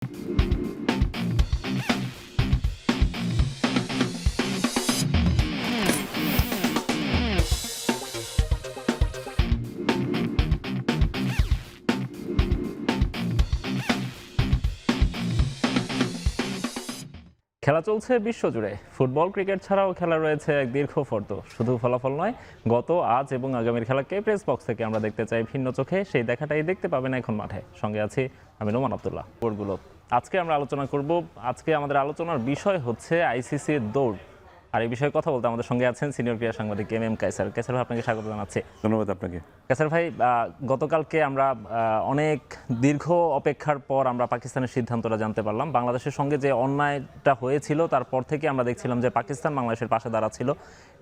খেলা চলছে বিশ্বজুড়ে। ফুটবল, ক্রিকেট ছাড়াও খেলা রয়েছে এক দীর্ঘ ফর্দ। শুধু ফলাফল নয়, গত, আজ এবং আগামীর খেলাকে প্রেস বক্স থেকে আমরা দেখতে চাই ভিন্ন চোখে। সেই দেখাটাই দেখতে পাবেন এখন মাঠে। সঙ্গে আছি আমি নোমান আব্দুল্লাহ। বোর্ডগুলো আজকে আমরা আলোচনা করব। আজকে আমাদের আলোচনার বিষয় হচ্ছে আইসিসির দৌড়। আর এই বিষয়ে কথা বলতে আমাদের সঙ্গে আছেন সিনিয়র ক্রীড়া সাংবাদিক এম কায়সার। কায়সার ভাই, আপনাকে স্বাগত জানাচ্ছি। ধন্যবাদ আপনাকে। কায়সার ভাই, গতকালকে আমরা অনেক দীর্ঘ অপেক্ষার পর আমরা পাকিস্তানের সিদ্ধান্তটা জানতে পারলাম। বাংলাদেশের সঙ্গে যে অন্যায়টা হয়েছিল তারপর থেকে আমরা দেখছিলাম যে পাকিস্তান বাংলাদেশের পাশে দাঁড়াচ্ছিল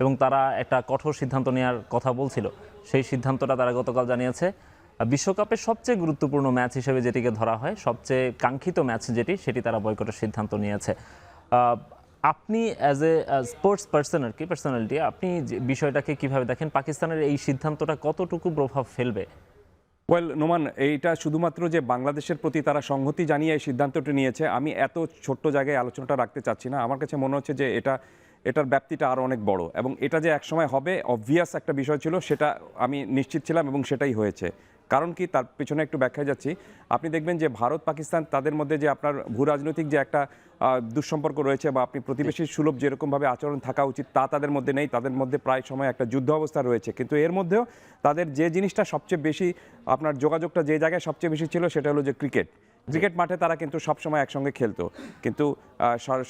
এবং তারা একটা কঠোর সিদ্ধান্ত নেওয়ার কথা বলছিল। সেই সিদ্ধান্তটা তারা গতকাল জানিয়েছে। বিশ্বকাপের সবচেয়ে গুরুত্বপূর্ণ ম্যাচ হিসেবে যেটিকে ধরা হয়, সবচেয়ে কাঙ্ক্ষিত ম্যাচ সেটি তারা বয়কটের সিদ্ধান্ত নিয়েছে। আপনি অ্যাজ এ স্পোর্টস পার্সন আর কি, পার্সোনালিটি, আপনি বিষয়টাকে কিভাবে দেখেন? পাকিস্তানের এই সিদ্ধান্তটা কতটুকু প্রভাব ফেলবে? ওয়েল নোমান, এইটা শুধুমাত্র যে বাংলাদেশের প্রতি তারা সংহতি জানিয়ে এই সিদ্ধান্তটি নিয়েছে, আমি এত ছোট্ট জায়গায় আলোচনাটা রাখতে চাচ্ছি না। আমার কাছে মনে হচ্ছে যে এটার ব্যাপ্তিটা আরও অনেক বড়, এবং এটা যে একসময় হবে অবভিয়াস একটা বিষয় ছিল, সেটা আমি নিশ্চিত ছিলাম এবং সেটাই হয়েছে। কারণ কি, তার পেছনে একটু ব্যাখ্যায় যাচ্ছি। আপনি দেখবেন যে ভারত পাকিস্তান তাদের মধ্যে যে আপনার ভূ রাজনৈতিক যে একটা দুঃসম্পর্ক রয়েছে, বা আপনি প্রতিবেশী সুলভ যেরকমভাবে আচরণ থাকা উচিত তা তাদের মধ্যে নেই। তাদের মধ্যে প্রায় সময় একটা যুদ্ধ অবস্থা রয়েছে। কিন্তু এর মধ্যেও তাদের যে জিনিসটা সবচেয়ে বেশি, আপনার যোগাযোগটা যে জায়গায় সবচেয়ে বেশি ছিল, সেটা হলো যে ক্রিকেট মাঠে তারা কিন্তু সবসময় একসঙ্গে খেলতো। কিন্তু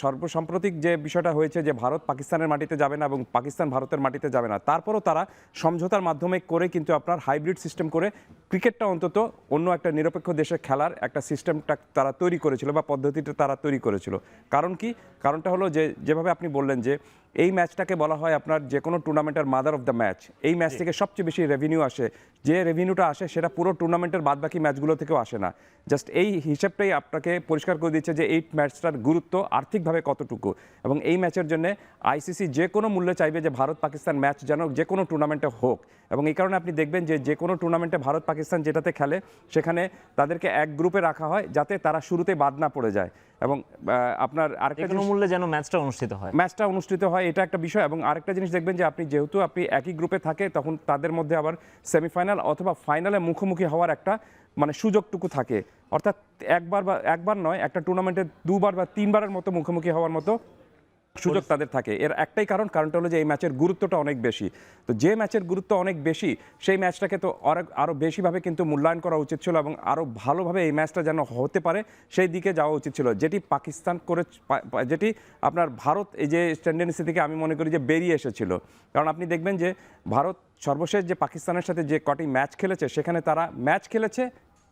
সর্বসাম্প্রতিক যে বিষয়টা হয়েছে যে ভারত পাকিস্তানের মাটিতে যাবে না এবং পাকিস্তান ভারতের মাটিতে যাবে না, তারপরও তারা সমঝোতার মাধ্যমে করে কিন্তু আপনার হাইব্রিড সিস্টেম করে ক্রিকেটটা অন্তত অন্য একটা নিরপেক্ষ দেশে খেলার একটা সিস্টেমটা তারা তৈরি করেছিল, বা পদ্ধতিটা তারা তৈরি করেছিল। কারণ কি, কারণটা হলো যে যেভাবে আপনি বললেন যে এই ম্যাচটাকে বলা হয় আপনার যে কোনো টুর্নামেন্টের মাদার অফ দ্য ম্যাচ। এই ম্যাচ থেকে সবচেয়ে বেশি রেভিনিউ আসে, যে রেভিনিউটা আসে সেটা পুরো টুর্নামেন্টের বাদবাকি ম্যাচগুলো থেকেও আসে না। জাস্ট এই হিসাবটাই আপনাকে পরিষ্কার করে দিচ্ছে যে এই ম্যাচটার গুরুত্ব আর্থিকভাবে কতটুকু। এবং এই ম্যাচের জন্য আইসিসি যে কোনো মূল্যে চাইবে যে ভারত পাকিস্তান ম্যাচ যেন যে কোনো টুর্নামেন্টে হোক। এবং এই কারণে আপনি দেখবেন যে কোনো টুর্নামেন্টে ভারত পাকিস্তান যেটাতে খেলে, সেখানে তাদেরকে এক গ্রুপে রাখা হয় যাতে তারা শুরুতে বাদ না পড়ে যায়। এবং আপনার আরেকটা মূল্যে যেন ম্যাচটা অনুষ্ঠিত হয়, এটা একটা বিষয়। এবং আরেকটা জিনিস দেখবেন যে যেহেতু আপনি একই গ্রুপে থাকে, তখন তাদের মধ্যে আবার সেমিফাইনাল অথবা ফাইনালে মুখোমুখি হওয়ার একটা সুযোগটুকু থাকে। অর্থাৎ একবার নয়, একটা টুর্নামেন্টে দুবার বা তিনবারের মতো মুখোমুখি হওয়ার মতো সুযোগ তাদের থাকে। এর একটাই কারণটা হলো যে এই ম্যাচের গুরুত্বটা অনেক বেশি। তো যে ম্যাচের গুরুত্ব অনেক বেশি, সেই ম্যাচটাকে তো আরও বেশিভাবে কিন্তু মূল্যায়ন করা উচিত ছিল, এবং আরও ভালোভাবে এই ম্যাচটা যেন হতে পারে সেই দিকে যাওয়া উচিত ছিল, যেটি পাকিস্তান যেটি আপনার ভারত এই যে টেন্ডেন্সি থেকে আমি মনে করি যে বেরিয়ে এসেছিল। কারণ আপনি দেখবেন যে ভারত সর্বশেষ যে পাকিস্তানের সাথে যে কটি ম্যাচ খেলেছে, সেখানে তারা ম্যাচ খেলেছে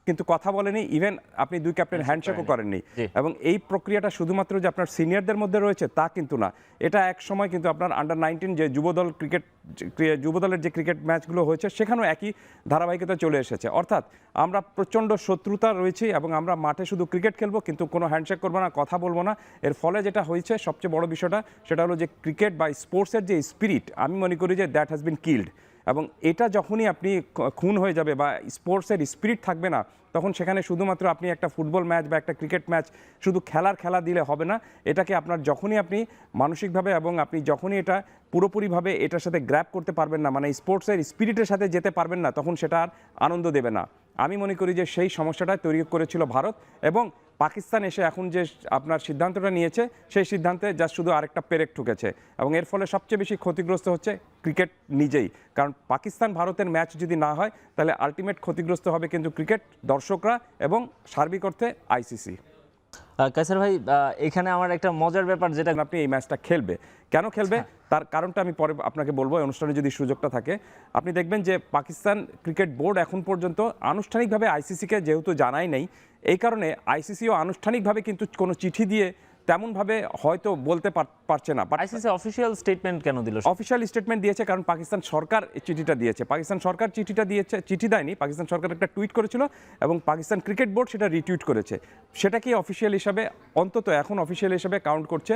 কিন্তু কথা বলেনি, ইভেন আপনি দুই ক্যাপ্টেন হ্যান্ডশেকও করেননি। এবং এই প্রক্রিয়াটা শুধুমাত্র যে আপনার সিনিয়রদের মধ্যে রয়েছে তা কিন্তু না, এটা এক সময় কিন্তু আপনার আন্ডার-19 যে যুবদলের যে ক্রিকেট ম্যাচগুলো হয়েছে, সেখানেও একই ধারাবাহিকতা চলে এসেছে। অর্থাৎ আমরা প্রচণ্ড শত্রুতা রয়েছি এবং আমরা মাঠে শুধু ক্রিকেট খেলবো, কিন্তু কোনো হ্যান্ডশেক করবো না, কথা বলবো না। এর ফলে যেটা হয়েছে সবচেয়ে বড় বিষয়টা, সেটা হলো যে ক্রিকেট বা স্পোর্টসের যে স্পিরিট, আমি মনে করি যে দ্যাট হ্যাজ বিন কিল্ড। এবং এটা যখনই আপনি খুন হয়ে যাবে বা স্পোর্টসের স্পিরিট থাকবে না, তখন সেখানে শুধুমাত্র আপনি একটা ফুটবল ম্যাচ বা একটা ক্রিকেট ম্যাচ শুধু খেলা দিলে হবে না। এটাকে আপনার যখনই আপনি মানসিকভাবে এবং আপনি যখনই এটা পুরোপুরিভাবে এটার সাথে গ্র্যাব করতে পারবেন না, স্পোর্টসের স্পিরিটের সাথে যেতে পারবেন না, তখন সেটা আর আনন্দ দেবে না। আমি মনে করি যে সেই সমস্যাটা তৈরি করেছিল ভারত, এবং পাকিস্তান এসে এখন যে আপনার সিদ্ধান্তটা নিয়েছে, সেই সিদ্ধান্তে যা শুধু আরেকটা পেরেক ঠুকেছে। এবং এর ফলে সবচেয়ে বেশি ক্ষতিগ্রস্ত হচ্ছে ক্রিকেট নিজেই। কারণ পাকিস্তান ভারতের ম্যাচ যদি না হয়, তাহলে আলটিমেট ক্ষতিগ্রস্ত হবে কিন্তু ক্রিকেট, দর্শকরা এবং সার্বিক অর্থে আইসিসি। কায়সার ভাই, এখানে আমার একটা মজার ব্যাপার, যেটা আপনি এই ম্যাচটা কেন খেলবে তার কারণটা আমি পরে আপনাকে বলবো, অনুষ্ঠানে যদি সুযোগটা থাকে। আপনি দেখবেন যে পাকিস্তান ক্রিকেট বোর্ড এখন পর্যন্ত আনুষ্ঠানিকভাবে আইসিসিকে যেহেতু জানাই নেই, এই কারণে আইসিসিও আনুষ্ঠানিকভাবে কিন্তু কোনো চিঠি দিয়ে তেমনভাবে হয়তো বলতে পারছে না। আইসিসি অফিশিয়াল স্টেটমেন্ট কেন দিল? অফিশিয়াল স্টেটমেন্ট দিয়েছে কারণ পাকিস্তান সরকার চিঠিটা দিয়েছে। পাকিস্তান সরকার চিঠি দেয়নি, পাকিস্তান সরকার একটা টুইট করেছিল এবং পাকিস্তান ক্রিকেট বোর্ড সেটা রিটুইট করেছে। সেটাকে অফিশিয়াল হিসাবে, অন্তত এখন অফিশিয়াল হিসাবে কাউন্ট করছে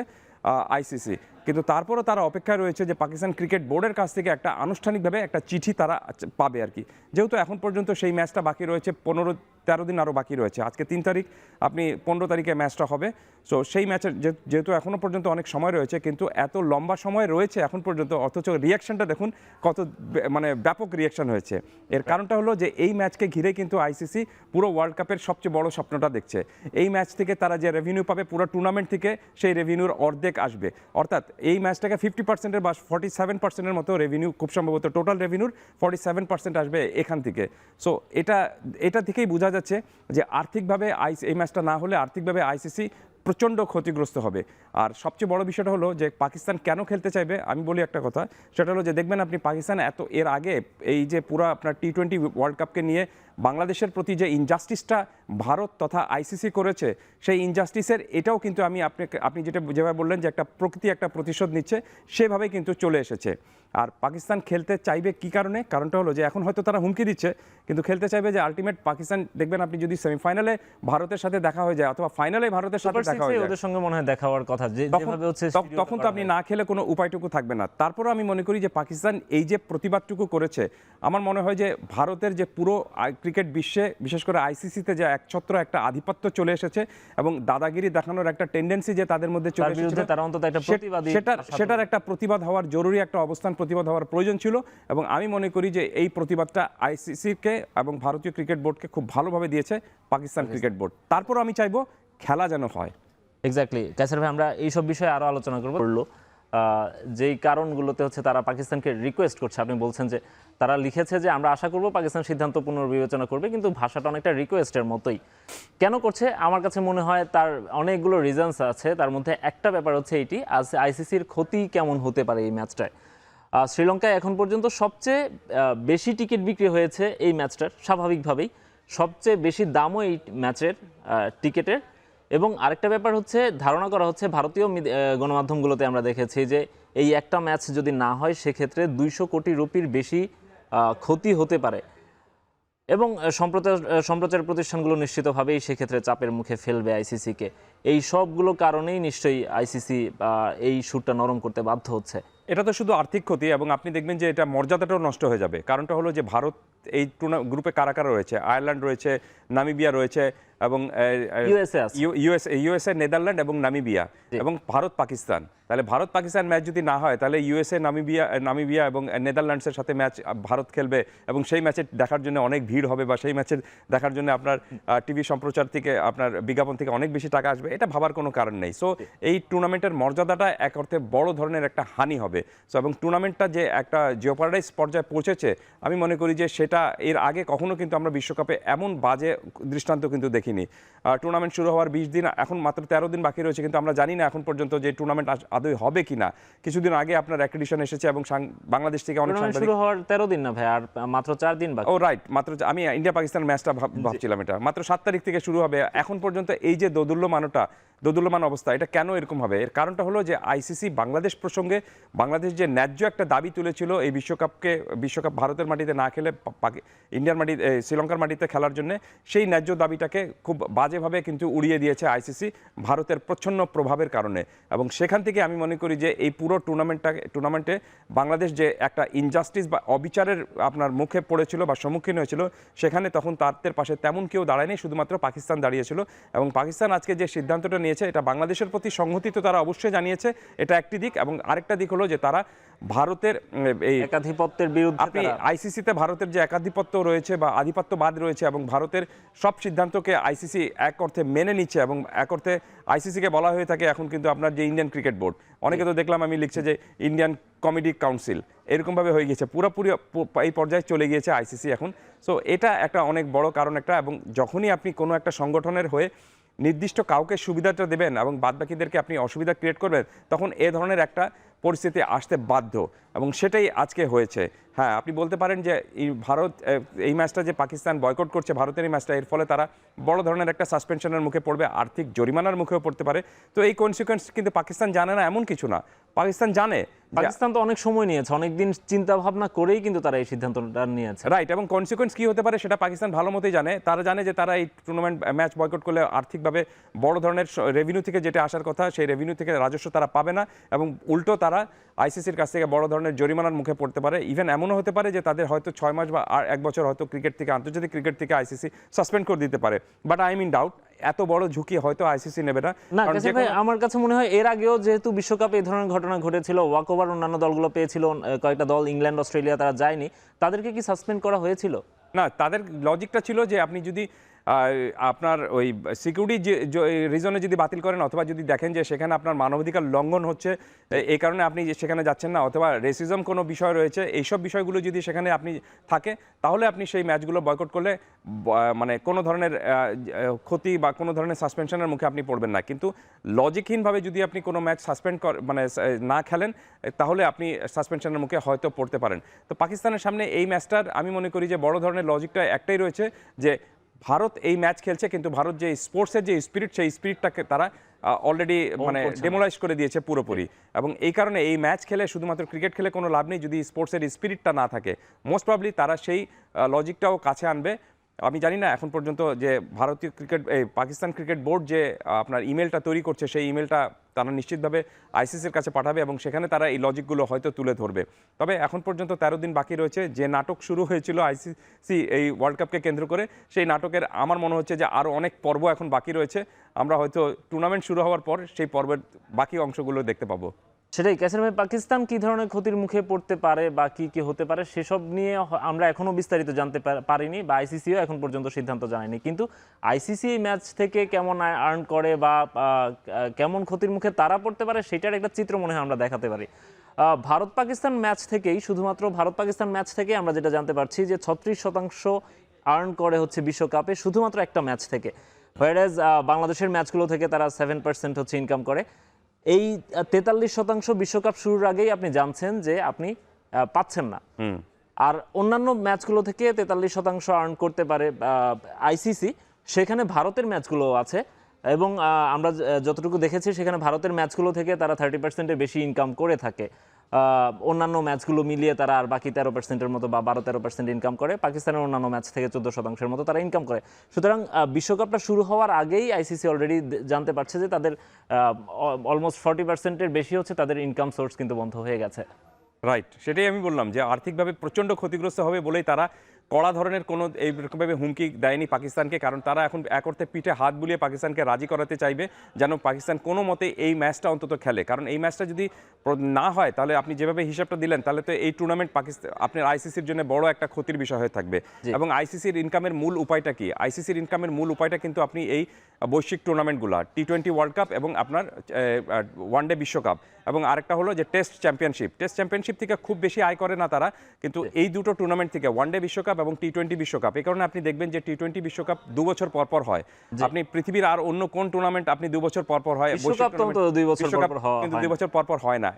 আইসিসি। কিন্তু তারপরও তারা অপেক্ষায় রয়েছে যে পাকিস্তান ক্রিকেট বোর্ডের কাছ থেকে একটা আনুষ্ঠানিকভাবে একটা চিঠি তারা পাবে আর কি। যেহেতু এখন পর্যন্ত সেই ম্যাচটা বাকি রয়েছে 15-13 দিন আরও বাকি রয়েছে, আজকে 3 তারিখ, আপনি 15 তারিখে ম্যাচটা হবে। সো সেই ম্যাচের যেহেতু এখনও পর্যন্ত অনেক সময় রয়েছে, কিন্তু এত লম্বা সময় রয়েছে এখন পর্যন্ত, অথচ রিয়াকশনটা দেখুন কত মানে ব্যাপক রিয়াকশন হয়েছে। এর কারণটা হলো যে এই ম্যাচকে ঘিরে কিন্তু আইসিসি পুরো ওয়ার্ল্ড কাপের সবচেয়ে বড় স্বপ্নটা দেখছে। এই ম্যাচ থেকে তারা যে রেভিনিউ পাবে পুরো টুর্নামেন্ট থেকে সেই রেভিনিউর অর্ধেক আসবে, অর্থাৎ এই ম্যাচটাকে 50%-এর বা 47%-এর মতো রেভিনিউ, খুব সম্ভবত টোটাল রেভিনিউর 47% আসবে এখান থেকে। সো এটা থেকেই বোঝা যাচ্ছে যে আর্থিকভাবে এই ম্যাচটা না হলে আর্থিকভাবে আইসিসি প্রচণ্ড ক্ষতিগ্রস্ত হবে। আর সবচেয়ে বড় বিষয়টা হলো যে পাকিস্তান কেন খেলতে চাইবে, আমি বলি একটা কথা, সেটা হলো যে দেখবেন আপনি পাকিস্তান এর আগে এই যে পুরো আপনার T20 ওয়ার্ল্ড কাপকে নিয়ে বাংলাদেশের প্রতি যে ইনজাস্টিসটা ভারত তথা আইসিসি করেছে, সেই ইনজাস্টিসের এটাও কিন্তু আপনি যেভাবে বললেন যে একটা প্রকৃতি একটা প্রতিশোধ নিচ্ছে, সেভাবেই কিন্তু চলে এসেছে। আর পাকিস্তান খেলতে চাইবে কি কারণে, কারণটা হলো যে এখন হয়তো তারা হুমকি দিচ্ছে, কিন্তু খেলতে চাইবে যে আলটিমেট পাকিস্তান, দেখবেন আপনি যদি সেমিফাইনালে ভারতের সাথে দেখা হয়ে যায় অথবা ফাইনালে ভারতের সাথে দেখা হয়ে যায়, ওদের সঙ্গে মনে হয় দেখা হওয়ার কথা, যেভাবে হচ্ছে তখন তো আপনি না খেলে কোনো উপায়টুকু থাকবে না। তারপরে আমি মনে করি যে পাকিস্তান এই যে প্রতিবাদটুকু করেছে, আমার মনে হয় যে ভারতের যে পুরো ক্রিকেট বিশ্বে, বিশেষ করে আইসিসিতে যে একছত্র একটা আধিপত্য চলে এসেছে এবং দাদাগিরি দেখানোর একটা টেন্ডেন্সি যে তাদের মধ্যে চলে এসেছে, তারা অন্তত একটা প্রতিবাদী, সেটার একটা প্রতিবাদ হওয়ার জরুরি, একটা অবস্থান প্রতিবাদ হওয়ার প্রয়োজন ছিল। এবং আমি মনে করি যে এই প্রতিবাদটা আইসিসিকে এবং ভারতীয় ক্রিকেট বোর্ডকে খুব ভালোভাবে দিয়েছে পাকিস্তান ক্রিকেট বোর্ড। তারপর আমি চাইবো খেলা যেন হয়। এক্স্যাক্টলি কায়সার ভাই, আমরা এইসব বিষয়ে আরো আলোচনা করবো। যেই কারণগুলোতে হচ্ছে তারা পাকিস্তানকে রিকোয়েস্ট করছে, আপনি বলছেন যে তারা লিখেছে যে আমরা আশা করব পাকিস্তান সিদ্ধান্ত পুনর্বিবেচনা করবে, কিন্তু ভাষাটা অনেকটা রিকোয়েস্টের মতোই। কেন করছে আমার কাছে মনে হয় তার অনেকগুলো রিজনস আছে। তার মধ্যে একটা ব্যাপার হচ্ছে এইটি, আজ আইসিসির ক্ষতি কেমন হতে পারে এই ম্যাচটায়। শ্রীলঙ্কায় এখন পর্যন্ত সবচেয়ে বেশি টিকিট বিক্রি হয়েছে এই ম্যাচটার, স্বাভাবিকভাবেই সবচেয়ে বেশি দামও এই ম্যাচের টিকিটের। এবং আরেকটা ব্যাপার হচ্ছে, ধারণা করা হচ্ছে ভারতীয় গণমাধ্যমগুলোতে আমরা দেখেছি যে এই একটা ম্যাচ যদি না হয় সেক্ষেত্রে 200 কোটি রুপির বেশি ক্ষতি হতে পারে। এবং সম্প্রচার প্রতিষ্ঠানগুলো নিশ্চিতভাবেই সেক্ষেত্রে চাপের মুখে ফেলবে আইসিসিকে। এই সবগুলো কারণেই নিশ্চয়ই আইসিসি এই সুরটা নরম করতে বাধ্য হচ্ছে। এটা তো শুধু আর্থিক ক্ষতি, এবং আপনি দেখবেন যে এটা মর্যাদাটাও নষ্ট হয়ে যাবে। কারণটা হলো যে ভারত এই গ্রুপে কারা কারা রয়েছে, আয়ারল্যান্ড রয়েছে, নামিবিয়া রয়েছে, এবং ইউএসএ, নেদারল্যান্ড এবং নামিবিয়া, এবং ভারত পাকিস্তান। তাহলে ভারত পাকিস্তান ম্যাচ যদি না হয়, তাহলে ইউএসএ, নামিবিয়া এবং নেদারল্যান্ডসের সাথে ম্যাচ ভারত খেলবে, এবং সেই ম্যাচে দেখার জন্য অনেক ভিড় হবে, বা সেই ম্যাচের দেখার জন্য আপনার টিভি সম্প্রচার থেকে, আপনার বিজ্ঞাপন থেকে অনেক বেশি টাকা আসবে। এটা ভাবার কোনো কারণ নেই। সো এই টুর্নামেন্টের মর্যাদাটা এক অর্থে বড় ধরনের একটা হানি হবে। সো এবং টুর্নামেন্টটা যে একটা জিওপারডাইজ পর্যায়ে পৌঁছেছে, আমি মনে করি যে সেটা এর আগে কখনো কিন্তু আমরা বিশ্বকাপে এমন বাজে দৃষ্টান্ত কিন্তু দেখিনি। টুর্নামেন্ট শুরু হওয়ার 20 দিন, এখন মাত্র 13 দিন বাকি রয়েছে, কিন্তু আমরা জানি না এখন পর্যন্ত যে টুর্নামেন্ট আদৌ হবে কিনা। কিছুদিন আগে আপনার অ্যাক্রেডিটেশন এসেছে এবং বাংলাদেশ থেকে অনেক সাংবাদিক, শুরু হওয়ার 13 দিন না ভাই, আর মাত্র 4 দিন বাকি। ও রাইট, মাত্র, আমি ইন্ডিয়া পাকিস্তান ম্যাচটা ভাবছিলাম, এটা মাত্র 7 তারিখ থেকে শুরু হবে। এখন পর্যন্ত এই যে দোদুল্যমান অবস্থা, এটা কেন এরকম হবে? এর কারণটা হলো যে আইসিসি বাংলাদেশ প্রসঙ্গে, বাংলাদেশ যে ন্যায্য একটা দাবি তুলেছিল এই বিশ্বকাপ ভারতের মাটিতে না খেলে শ্রীলঙ্কার মাটিতে খেলার জন্য, সেই ন্যায্য দাবিটাকে খুব বাজেভাবে কিন্তু উড়িয়ে দিয়েছে আইসিসি ভারতের প্রচ্ছন্ন প্রভাবের কারণে। এবং সেখান থেকে আমি মনে করি যে এই পুরো টুর্নামেন্টে বাংলাদেশ যে একটা ইনজাস্টিস বা অবিচারের আপনার মুখে পড়েছিল বা সম্মুখীন হয়েছিল, সেখানে তখন তাদের পাশে তেমন কেউ দাঁড়ায়নি, শুধুমাত্র পাকিস্তান দাঁড়িয়েছিল। এবং পাকিস্তান আজকে যে সিদ্ধান্তটা নিয়েছে, এটা বাংলাদেশের প্রতি সংহতি তো তারা অবশ্যই জানিয়েছে, এটা একটি দিক। এবং আরেকটা দিক হলো যে তারা ভারতের এই একাধিপত্যের বিরুদ্ধে, আপনি আইসিসিতে ভারতের যে একাধিপত্য রয়েছে বা আধিপত্যবাদ রয়েছে, এবং ভারতের সব সিদ্ধান্তকে আইসিসি এক অর্থে মেনে নিচ্ছে, এবং এক অর্থে আইসিসিকে বলা হয়ে থাকে এখন কিন্তু আপনার যে ইন্ডিয়ান ক্রিকেট বোর্ড, অনেকে তো দেখলাম আমি লিখছে যে ইন্ডিয়ান কমেডি কাউন্সিল, এরকমভাবে হয়ে গিয়েছে, পুরোপুরি এই পর্যায়ে চলে গিয়েছে আইসিসি এখন। সো এটা একটা অনেক বড় কারণ একটা। এবং যখনই আপনি কোনো একটা সংগঠনের হয়ে নির্দিষ্ট কাউকে সুবিধাটা দেবেন এবং বাদবাকিদেরকে আপনি অসুবিধা ক্রিয়েট করবেন, তখন এ ধরনের একটা পরিস্থিতি আসতে বাধ্য এবং সেটাই আজকে হয়েছে। হ্যাঁ, আপনি বলতে পারেন যে এই ভারত এই ম্যাচটা যে পাকিস্তান বয়কট করছে ভারতের এই ম্যাচটা, এর ফলে তারা বড় ধরনের একটা সাসপেনশনের মুখে পড়বে, আর্থিক জরিমানার মুখেও পড়তে পারে। তো এই কনসিকুয়েন্স কিন্তু পাকিস্তান জানে না এমন কিছু না, পাকিস্তান জানে। পাকিস্তান তো অনেক সময় নিয়েছে, অনেকদিন চিন্তা ভাবনা করেই কিন্তু তারা এই সিদ্ধান্তটা নিয়েছে। রাইট, এবং কনসিকুয়েন্স কি হতে পারে সেটা পাকিস্তান ভালো মতোই জানে। তারা জানে যে তারা এই টুর্নামেন্ট ম্যাচ বয়কট করলে আর্থিকভাবে বড় ধরনের রেভিনিউ থেকে যেটা আসার কথা সেই রেভিনিউ থেকে রাজস্ব তারা পাবে না, এবং উল্টো তারা আইসিসির কাছ থেকে বড় ধরনের জরিমানার মুখে পড়তে পারে। ইভেন এমনও হতে পারে যে তাদের হয়তো 6 মাস বা আর 1 বছর হয়তো ক্রিকেট থেকে, আন্তর্জাতিক ক্রিকেট থেকে আইসিসি সাসপেন্ড করে দিতে পারে। But I am in doubt এত বড় ঝুঁকি হয়তো আইসিসি নেবে না। না কাসের ভাই, আমার কাছে মনে হয় এর আগেও যেহেতু বিশ্বকাপে এই ধরনের ঘটনা ঘটেছিল, ওয়াকওভার অন্যান্য দলগুলো পেয়েছিল, কয়েকটা দল ইংল্যান্ড অস্ট্রেলিয়া তারা যায়নি, তাদেরকে কি সাসপেন্ড করা হয়েছিল? না, তাদের লজিকটা ছিল যে আপনি যদি আপনার ওই সিকিউরিটি রিজনে যদি বাতিল করেন, অথবা যদি দেখেন যে সেখানে আপনার মানবাধিকার লঙ্ঘন হচ্ছে এই কারণে আপনি সেখানে যাচ্ছেন না, অথবা রেসিজম কোনো বিষয় রয়েছে, এইসব বিষয়গুলো যদি সেখানে আপনি থাকে, তাহলে আপনি সেই ম্যাচগুলো বয়কট করলে মানে কোনো ধরনের ক্ষতি বা কোনো ধরনের সাসপেনশনের মুখে আপনি পড়বেন না। কিন্তু লজিকহীনভাবে যদি আপনি কোনো ম্যাচ সাসপেন্ড মানে না খেলেন, তাহলে আপনি সাসপেনশনের মুখে হয়তো পড়তে পারেন। তো পাকিস্তানের সামনে এই ম্যাচটার আমি মনে করি যে বড় ধরনের লজিকটা একটাই রয়েছে, যে ভারত এই ম্যাচ খেলছে, কিন্তু ভারত যে স্পোর্টসের যে স্পিরিট, সেই স্পিরিটটাকে তারা অলরেডি মানে ডেমোলাইজ করে দিয়েছে পুরোপুরি। এবং এই কারণে এই ম্যাচ খেলে, শুধুমাত্র ক্রিকেট খেলে কোনো লাভ নেই যদি স্পোর্টসের স্পিরিটটা না থাকে। মোস্ট প্রবলি তারা সেই লজিকটাও কাছে আনবে। আমি জানি না এখন পর্যন্ত যে ভারতীয় ক্রিকেট পাকিস্তান ক্রিকেট বোর্ড যে আপনার ইমেলটা তৈরি করছে, সেই ইমেলটা তারা নিশ্চিতভাবে আইসিসির কাছে পাঠাবে এবং সেখানে তারা এই লজিকগুলো হয়তো তুলে ধরবে। তবে এখন পর্যন্ত 13 দিন বাকি রয়েছে। যে নাটক শুরু হয়েছিল আইসিসি এই ওয়ার্ল্ড কাপকে কেন্দ্র করে, সেই নাটকের আমার মনে হচ্ছে যে আরও অনেক পর্ব এখন বাকি রয়েছে। আমরা হয়তো টুর্নামেন্ট শুরু হওয়ার পর সেই পর্বের বাকি অংশগুলো দেখতে পাবো। সেটাই কাসের ভাই, পাকিস্তান কি ধরনের ক্ষতির মুখে পড়তে পারে বা কি কি হতে পারে সেসব নিয়ে আমরা এখনো বিস্তারিত জানতে পারিনি, বা আইসিসিও এখন পর্যন্ত সিদ্ধান্ত জানায়নি। কিন্তু আইসিসি এই ম্যাচ থেকে কেমন আর্ন করে বা কেমন ক্ষতির মুখে তারা পড়তে পারে সেটার একটা চিত্র মনে হয় আমরা দেখাতে পারি। ভারত পাকিস্তান ম্যাচ থেকেই, শুধুমাত্র ভারত পাকিস্তান ম্যাচ থেকে আমরা যেটা জানতে পারছি যে 36% আর্ন করে হচ্ছে বিশ্বকাপে শুধুমাত্র একটা ম্যাচ থেকে, হোয়ারেজ বাংলাদেশের ম্যাচগুলো থেকে তারা 7% হচ্ছে ইনকাম করে। এই 43% বিশ্বকাপ শুরুর আগেই আপনি জানছেন যে আপনি পাচ্ছেন না। আর অন্যান্য ম্যাচগুলো থেকে 43% আর্ন করতে পারে আইসিসি, সেখানে ভারতের ম্যাচগুলো আছে। এবং আমরা যতটুকু দেখেছি সেখানে ভারতের ম্যাচগুলো থেকে তারা 30%-এর বেশি ইনকাম করে থাকে। অন্যান্য ম্যাচগুলো মিলিয়ে তারা আর বাকি 13%-এর মতো বা 12-13% ইনকাম করে। পাকিস্তানের অন্যান্য ম্যাচ থেকে 14%-এর মতো তারা ইনকাম করে। সুতরাং বিশ্বকাপটা শুরু হওয়ার আগেই আইসিসি অলরেডি জানতে পারছে যে তাদের অলমোস্ট 40%-এর বেশি হচ্ছে তাদের ইনকাম সোর্স কিন্তু বন্ধ হয়ে গেছে। রাইট, সেটাই আমি বললাম যে আর্থিকভাবে প্রচণ্ড ক্ষতিগ্রস্ত হবে বলেই তারা কড়া ধরনের কোনো এইরকমভাবে হুমকি দেয়নি পাকিস্তানকে। কারণ তারা এখন এক অর্থে পিঠে হাত বুলিয়ে পাকিস্তানকে রাজি করাতে চাইবে যেন পাকিস্তান কোনো মতে এই ম্যাচটা অন্তত খেলে। কারণ এই ম্যাচটা যদি না হয়, তাহলে আপনি যেভাবে হিসাবটা দিলেন, তাহলে তো এই টুর্নামেন্ট পাকিস্তান আপনার আইসিসির জন্য বড় একটা ক্ষতির বিষয় হয়ে থাকবে। এবং আইসিসির ইনকামের মূল উপায়টা কি? আইসিসির ইনকামের মূল উপায়টা কিন্তু আপনি এই বৈশ্বিক টুর্নামেন্টগুলো, টি-20 ওয়ার্ল্ড কাপ এবং আপনার ওয়ানডে বিশ্বকাপ, এবং আরেকটা হলো যে টেস্ট চ্যাম্পিয়নশিপ। টেস্ট চ্যাম্পিয়নশিপ থেকে খুব বেশি আয় করে না তারা, কিন্তু এই দুটো টুর্নামেন্ট থেকে, ওয়ানডে বিশ্বকাপ এবং টি-20 বিশ্বকাপ, এই কারণে আপনি দেখবেন যে টি-20 বিশ্বকাপ 2 বছর পর পর হয়। আপনি পৃথিবীর আর অন্য কোন টুর্নামেন্ট আপনি 2 বছর পর পর হয়? বিশ্বকাপ তো 2 বছর পর পর হয়, কিন্তু 2 বছর পর পর হয় না।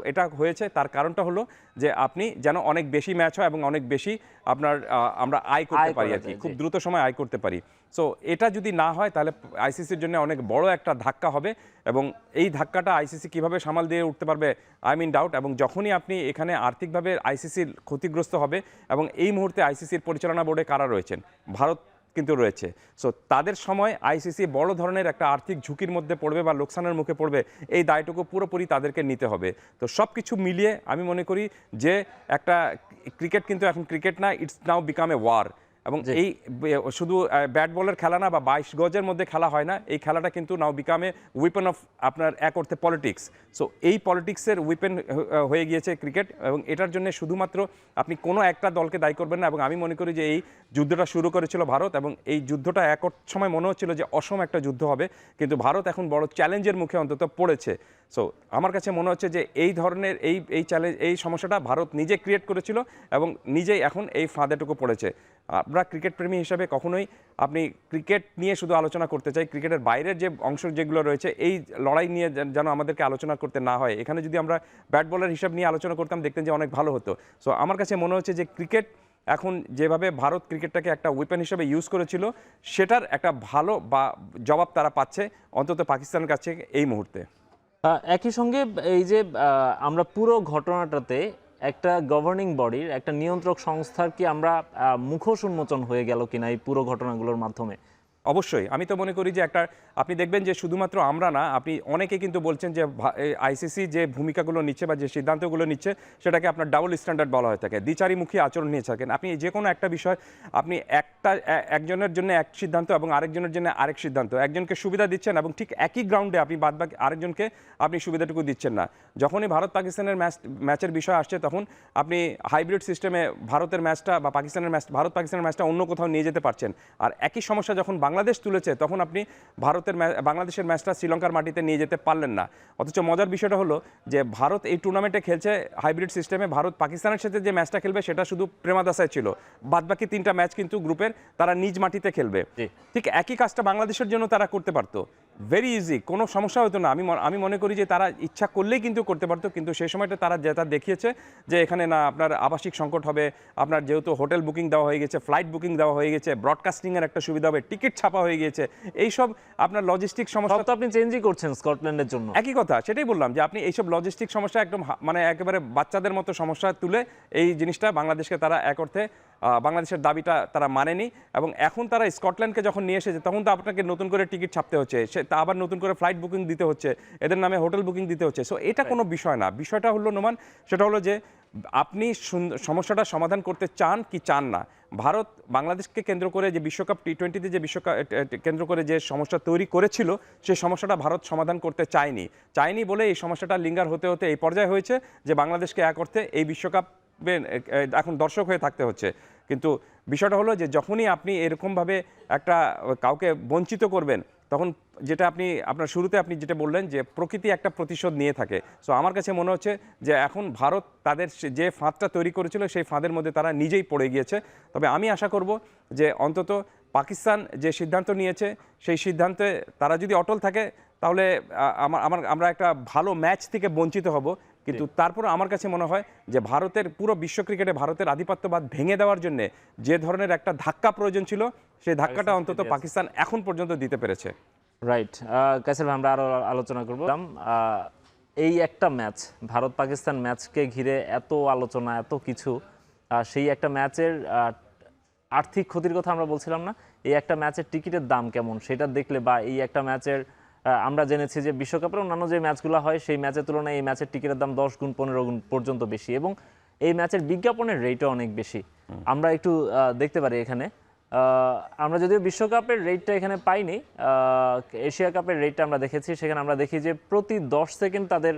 এটা হয়েছে তার কারণটা হলো যে আপনি যেন অনেক বেশি ম্যাচ হয় এবং অনেক বেশি আপনার আমরা আয় করতে পারি আর কি, খুব দ্রুত সময় আয় করতে পারি। সো এটা যদি না হয় তাহলে আইসিসির জন্য অনেক বড় একটা ধাক্কা হবে, এবং এই ধাক্কাটা আইসিসি কিভাবে সামাল দিয়ে উঠতে পারবে আই মিন ডাউট। এবং যখনই আপনি এখানে আর্থিকভাবে আইসিসির ক্ষতিগ্রস্ত হবে, এবং এই মুহূর্তে আইসিসির পরিচালনা বোর্ডে কারা রয়েছেন? ভারত কিন্তু রয়েছে। সো তাদের সময় আইসিসি বড় ধরনের একটা আর্থিক ঝুঁকির মধ্যে পড়বে বা লোকসানের মুখে পড়বে, এই দায়টুকু পুরোপুরি তাদেরকে নিতে হবে। তো সব কিছু মিলিয়ে আমি মনে করি যে একটা ক্রিকেট কিন্তু এখন ক্রিকেট না, it's now become a war. এবং এই শুধু ব্যাট বলের খেলা না বা 22 গজের মধ্যে খেলা হয় না, এই খেলাটা কিন্তু নাও বিকাম এ উইপন অফ আপনার এক অর্থে পলিটিক্স। সো এই পলিটিক্সের উইপেন হয়ে গিয়েছে ক্রিকেট, এবং এটার জন্য শুধুমাত্র আপনি কোনো একটা দলকে দায়ী করবেন না। এবং আমি মনে করি যে এই যুদ্ধটা শুরু করেছিল ভারত, এবং এই যুদ্ধটা এক সময় মনে হচ্ছিল যে অসম একটা যুদ্ধ হবে, কিন্তু ভারত এখন বড় চ্যালেঞ্জের মুখে অন্তত পড়েছে। সো আমার কাছে মনে হচ্ছে যে এই ধরনের এই চ্যালেঞ্জ, এই সমস্যাটা ভারত নিজে ক্রিয়েট করেছিল এবং নিজেই এখন এই ফাঁদেটুকু পড়েছে। আমরা ক্রিকেট প্রেমী হিসাবে কখনোই আপনি ক্রিকেট নিয়ে শুধু আলোচনা করতে চাই, ক্রিকেটের বাইরের যে অংশ যেগুলো রয়েছে এই লড়াই নিয়ে যেন আমাদেরকে আলোচনা করতে না হয়। এখানে যদি আমরা ব্যাট বলার হিসাব নিয়ে আলোচনা করতাম দেখতেন যে অনেক ভালো হতো। সো আমার কাছে মনে হচ্ছে যে ক্রিকেট এখন যেভাবে ভারত ক্রিকেটটাকে একটা ওয়েপন হিসেবে ইউজ করেছিল সেটার একটা ভালো বা জবাব তারা পাচ্ছে অন্তত পাকিস্তানের কাছে এই মুহূর্তে। একই সঙ্গে এই যে আমরা পুরো ঘটনাটাতে একটা গভর্নিং বডির, একটা নিয়ন্ত্রক সংস্থার কি আমরা মুখোশ উন্মোচন হয়ে গেল কিনা এই পুরো ঘটনাগুলোর মাধ্যমে? অবশ্যই আমি তো মনে করি যে একটা আপনি দেখবেন যে শুধুমাত্র আমরা না, আপনি অনেকে কিন্তু বলছেন যে আইসিসি যে ভূমিকাগুলো নিচ্ছে বা যে সিদ্ধান্তগুলো নিচ্ছে সেটাকে আপনার ডাবল স্ট্যান্ডার্ড বলা হয়ে থাকে, দ্বিচারিমুখী আচরণ নিয়ে থাকেন। আপনি যে কোনো একটা বিষয় আপনি একজনের জন্য এক সিদ্ধান্ত এবং আরেকজনের জন্য আরেক সিদ্ধান্ত, একজনকে সুবিধা দিচ্ছেন এবং ঠিক একই গ্রাউন্ডে আপনি বাদবাকি আরেকজনকে আপনি সুবিধাটুকু দিচ্ছেন না। যখনই ভারত পাকিস্তানের ম্যাচের বিষয় আসছে তখন আপনি হাইব্রিড সিস্টেমে ভারতের ম্যাচটা বা ভারত পাকিস্তানের ম্যাচটা অন্য কোথাও নিয়ে যেতে পারছেন। আর একই সমস্যা যখন বাংলাদেশ তুলেছে তখন আপনি বাংলাদেশের ম্যাচটা শ্রীলঙ্কার মাটিতে নিয়ে যেতে পারলেন না। অথচ মজার বিষয়টা হলো যে ভারত এই টুর্নামেন্টে খেলছে হাইব্রিড সিস্টেমে, ভারত পাকিস্তানের সাথে যে ম্যাচটা খেলবে সেটা শুধু প্রেমাদাসায় ছিল, বাদবাকি 3টা ম্যাচ কিন্তু গ্রুপের তারা নিজ মাটিতে খেলবে। ঠিক একই কাজটা বাংলাদেশের জন্য তারা করতে পারতো, ভেরি ইজি, কোনো সমস্যা হতো না। আমি মনে করি যে তারা ইচ্ছা করলেই কিন্তু করতে পারতো, কিন্তু সেই সময়টা তারা যেটা দেখিয়েছে যে এখানে না আপনার আবাসিক সংকট হবে, আপনার যেহেতু হোটেল বুকিং দেওয়া হয়ে গেছে, ফ্লাইট বুকিং দেওয়া হয়ে গেছে, ব্রডকাস্টিংয়ের একটা সুবিধা হবে, টিকিট ছাপা হয়ে গিয়েছে, এইসব আপনার লজিস্টিক সমস্যা তো আপনি চেঞ্জই করছেন স্কটল্যান্ডের জন্য। একই কথা, সেটাই বললাম যে আপনি এইসব লজিস্টিক সমস্যা একদম মানে একেবারে বাচ্চাদের মতো সমস্যা তুলে এই জিনিসটা বাংলাদেশকে তারা এক অর্থে বাংলাদেশের দাবিটা তারা মানেনি। এবং এখন তারা স্কটল্যান্ডকে যখন নিয়ে এসেছে তখন তো আপনাকে নতুন করে টিকিট ছাপতে হচ্ছে, তা আবার নতুন করে ফ্লাইট বুকিং দিতে হচ্ছে, এদের নামে হোটেল বুকিং দিতে হচ্ছে। সো এটা কোনো বিষয় না। বিষয়টা হলো নোমান, সেটা হলো যে আপনি সমস্যাটা সমাধান করতে চান কি চান না। ভারত বাংলাদেশকে কেন্দ্র করে যে বিশ্বকাপ টি20তে যে বিশ্বকাপ কেন্দ্র করে যে সমস্যা তৈরি করেছিল সেই সমস্যাটা ভারত সমাধান করতে চায়নি বলে এই সমস্যাটা লিঙ্গার হতে হতে এই পর্যায়ে হয়েছে যে বাংলাদেশকে এক অর্থে এই বিশ্বকাপ এখন দর্শক হয়ে থাকতে হচ্ছে। কিন্তু বিষয়টা হলো যে যখনই আপনি এরকমভাবে একটা কাউকে বঞ্চিত করবেন তখন যেটা আপনার শুরুতে আপনি যেটা বললেন যে প্রকৃতি একটা প্রতিশোধ নিয়ে থাকে। সো আমার কাছে মনে হচ্ছে যে এখন ভারত তাদের যে ফাঁদটা তৈরি করেছিল সেই ফাঁদের মধ্যে তারা নিজেই পড়ে গিয়েছে। তবে আমি আশা করব যে অন্তত পাকিস্তান যে সিদ্ধান্ত নিয়েছে সেই সিদ্ধান্তে তারা যদি অটল থাকে তাহলে আমরা একটা ভালো ম্যাচ থেকে বঞ্চিত হব। কিন্তু তারপর আমার কাছে মনে হয় যে ভারতের পুরো বিশ্ব ক্রিকেটে ভারতের আধিপত্যবাদ ভেঙে দেওয়ার জন্য যে ধরনের একটা ধাক্কা প্রয়োজন ছিল সেই ধাক্কাটা অন্তত পাকিস্তান এখন পর্যন্ত দিতে পেরেছে। রাইট, কাইসার ভাই, আমরা আরো আলোচনা করব। এই একটা ম্যাচ, ভারত পাকিস্তান ম্যাচকে ঘিরে এত আলোচনা, এত কিছু, সেই একটা ম্যাচের আর্থিক ক্ষতির কথা আমরা বলছিলাম না, এই একটা ম্যাচের টিকিটের দাম কেমন সেটা দেখলে, বা এই একটা ম্যাচের আমরা জেনেছি যে বিশ্বকাপের অন্যান্য যে ম্যাচগুলো হয় সেই ম্যাচের তুলনায় এই ম্যাচের টিকিটের দাম 10 গুণ 15 গুণ পর্যন্ত বেশি, এবং এই ম্যাচের বিজ্ঞাপনের রেটও অনেক বেশি। আমরা একটু দেখতে পারি এখানে, আমরা যদিও বিশ্বকাপের রেটটা এখানে পাইনি, এশিয়া কাপের রেটটা আমরা দেখেছি, সেখানে আমরা দেখি যে প্রতি 10 সেকেন্ড তাদের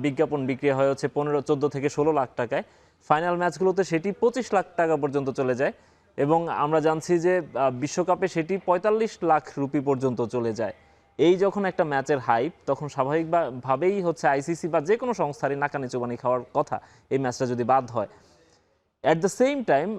বিজ্ঞাপন বিক্রি হয় হচ্ছে 14 থেকে 16 লাখ টাকায়। ফাইনাল ম্যাচগুলোতে সেটি 25 লাখ টাকা পর্যন্ত চলে যায়, এবং আমরা জানছি যে বিশ্বকাপে সেটি 45 লাখ রুপি পর্যন্ত চলে যায়। এই যখন একটা ম্যাচের হাইপ, তখন স্বাভাবিকভাবেই হচ্ছে আইসিসি বা যে কোনো সংস্থারই নাকানি চুবানি খাওয়ার কথা এই ম্যাচটা যদি বাদ হয়। অ্যাট দ্য সেম টাইম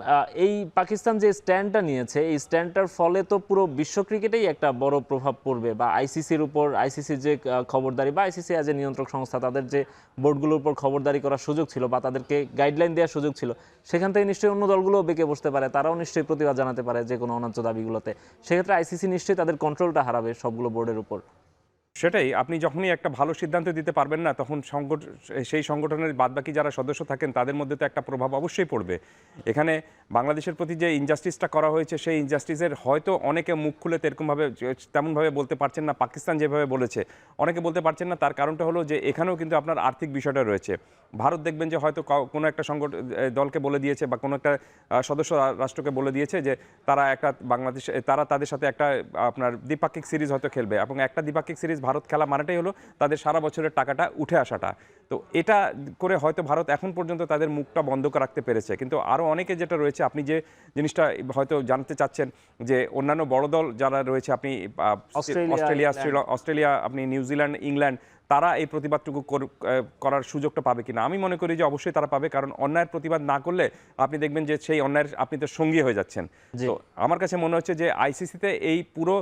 এই পাকিস্তান যে স্ট্যান্ডটা নিয়েছে, এই স্ট্যান্ডটার ফলে তো পুরো বিশ্ব ক্রিকেটেই একটা বড় প্রভাব পড়বে, বা আইসিসির উপর, আইসিসির যে খবরদারি বা আইসিসি অ্যাজ এ নিয়ন্ত্রক সংস্থা, তাদের যে বোর্ডগুলোর উপর খবরদারি করার সুযোগ ছিল বা তাদেরকে গাইডলাইন দেওয়ার সুযোগ ছিল, সেখান থেকে নিশ্চয়ই অন্য দলগুলোও বেঁকে বসতে পারে, তারাও নিশ্চয়ই প্রতিবাদ জানাতে পারে যে কোনো অন্যায্য দাবিগুলোতে। সেক্ষেত্রে আইসিসি নিশ্চয়ই তাদের কন্ট্রোলটা হারাবে সবগুলো বোর্ডের উপর। সেটাই, আপনি যখনই একটা ভালো সিদ্ধান্ত দিতে পারবেন না তখন সেই সংগঠনের বাদবাকি যারা সদস্য থাকেন তাদের মধ্যে তো একটা প্রভাব অবশ্যই পড়বে। এখানে বাংলাদেশের প্রতি যে ইনজাস্টিসটা করা হয়েছে সেই ইনজাস্টিসের হয়তো অনেকে মুখ খুলে তেমনভাবে বলতে পারছেন না, পাকিস্তান যেভাবে বলেছে অনেকে বলতে পারছেন না। তার কারণটা হলো যে এখানেও কিন্তু আপনার আর্থিক বিষয়টা রয়েছে। ভারত দেখবেন যে হয়তো কোনো একটা দলকে বলে দিয়েছে বা কোনো একটা সদস্য রাষ্ট্রকে বলে দিয়েছে যে তারা তাদের সাথে একটা আপনার দ্বিপাক্ষিক সিরিজ হয়তো খেলবে, এবং একটা দ্বিপাক্ষিক সিরিজ ভারত খেলা মানেটাই হলো তাদের সারা বছরের টাকাটা উঠে আসাটা। তো তো এটা করে হয়তো ভারত এখন পর্যন্ত তাদের মুখটা বন্ধ করে রাখতে পেরেছে, কিন্তু আরও অনেকে যেটা রয়েছে, আপনি যে জিনিসটা হয়তো জানতে চাচ্ছেন যে অন্যান্য বড় দল যারা রয়েছে, আপনি অস্ট্রেলিয়া, আপনি নিউজিল্যান্ড, ইংল্যান্ড, তারা এই প্রতিবাদটুকু করার সুযোগটা পাবে কিনা? আমি মনে করি যে অবশ্যই তারা পাবে, কারণ অন্যায়ের প্রতিবাদ না করলে আপনি দেখবেন যে সেই অন্যায়ের আপনি তো সঙ্গী হয়ে যাচ্ছেন। তো আমার কাছে মনে হচ্ছে যে আইসিসিতে এই পুরো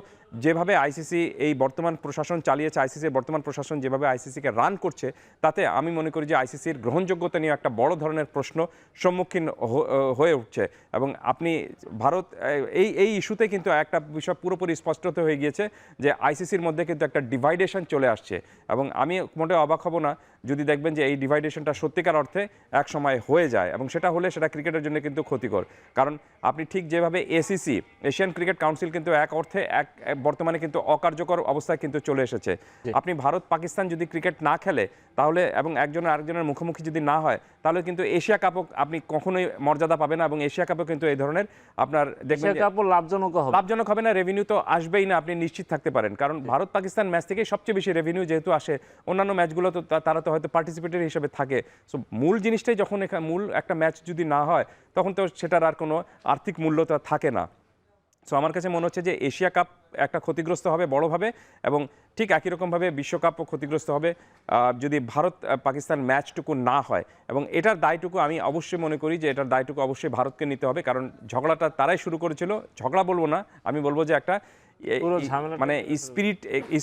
যেভাবে আইসিসি এই বর্তমান প্রশাসন চালিয়েছে, আইসিসির বর্তমান প্রশাসন যেভাবে আইসিসিকে রান করছে, তাতে আমি মনে করি যে আইসিসির গ্রহণযোগ্যতা নিয়ে একটা বড় ধরনের প্রশ্ন সম্মুখীন হয়ে উঠছে। এবং আপনি ভারত এই ইস্যুতে কিন্তু একটা বিষয় পুরোপুরি স্পষ্ট হয়ে গিয়েছে যে আইসিসির মধ্যে কিন্তু একটা ডিভাইডেশন চলে আসছে, এবং আমি মোটেও অবাক হব না যদি দেখবেন যে এই ডিভাইডেশনটা সত্যিকার অর্থে এক সময় হয়ে যায়, এবং সেটা হলে সেটা ক্রিকেটের জন্য কিন্তু ক্ষতিকর। কারণ আপনি ঠিক যেভাবে এসিসি, এশিয়ান ক্রিকেট কাউন্সিল, কিন্তু এক অর্থে বর্তমানে কিন্তু অকার্যকর অবস্থায় কিন্তু চলে এসেছে। আপনি ভারত পাকিস্তান যদি ক্রিকেট না খেলে তাহলে, এবং একজন আরেকজনের মুখোমুখি যদি না হয়, তাহলে কিন্তু এশিয়া কাপও আপনি কখনোই মর্যাদা পাবে না, এবং এশিয়া কাপও কিন্তু এই ধরনের আপনার দেখবেন লাভজনক হবে না, রেভিনিউ তো আসবেই না, আপনি নিশ্চিত থাকতে পারেন। কারণ ভারত পাকিস্তান ম্যাচ থেকে সবচেয়ে বেশি রেভিনিউ যেহেতু আসে, অন্যান্য ম্যাচগুলো তো তারা তো হয়তো পার্টিসিপেটর হিসেবে থাকে। সো মূল জিনিসটাই যখন মূল একটা ম্যাচ যদি না হয়, তখন তো সেটার আর কোনো আর্থিক মূল্য তো থাকে না। সো আমার কাছে মনে হচ্ছে যে এশিয়া কাপ একটা ক্ষতিগ্রস্ত হবে বড়ভাবে, এবং ঠিক একই রকমভাবে বিশ্বকাপও ক্ষতিগ্রস্ত হবে যদি ভারত পাকিস্তান ম্যাচটুকু না হয়। এবং এটার দায়টুকু আমি অবশ্যই মনে করি যে এটার দায়টুকু অবশ্যই ভারতকে নিতে হবে, কারণ ঝগড়াটা তারাই শুরু করেছিল। ঝগড়া বলবো না, আমি বলবো যে একটা মানে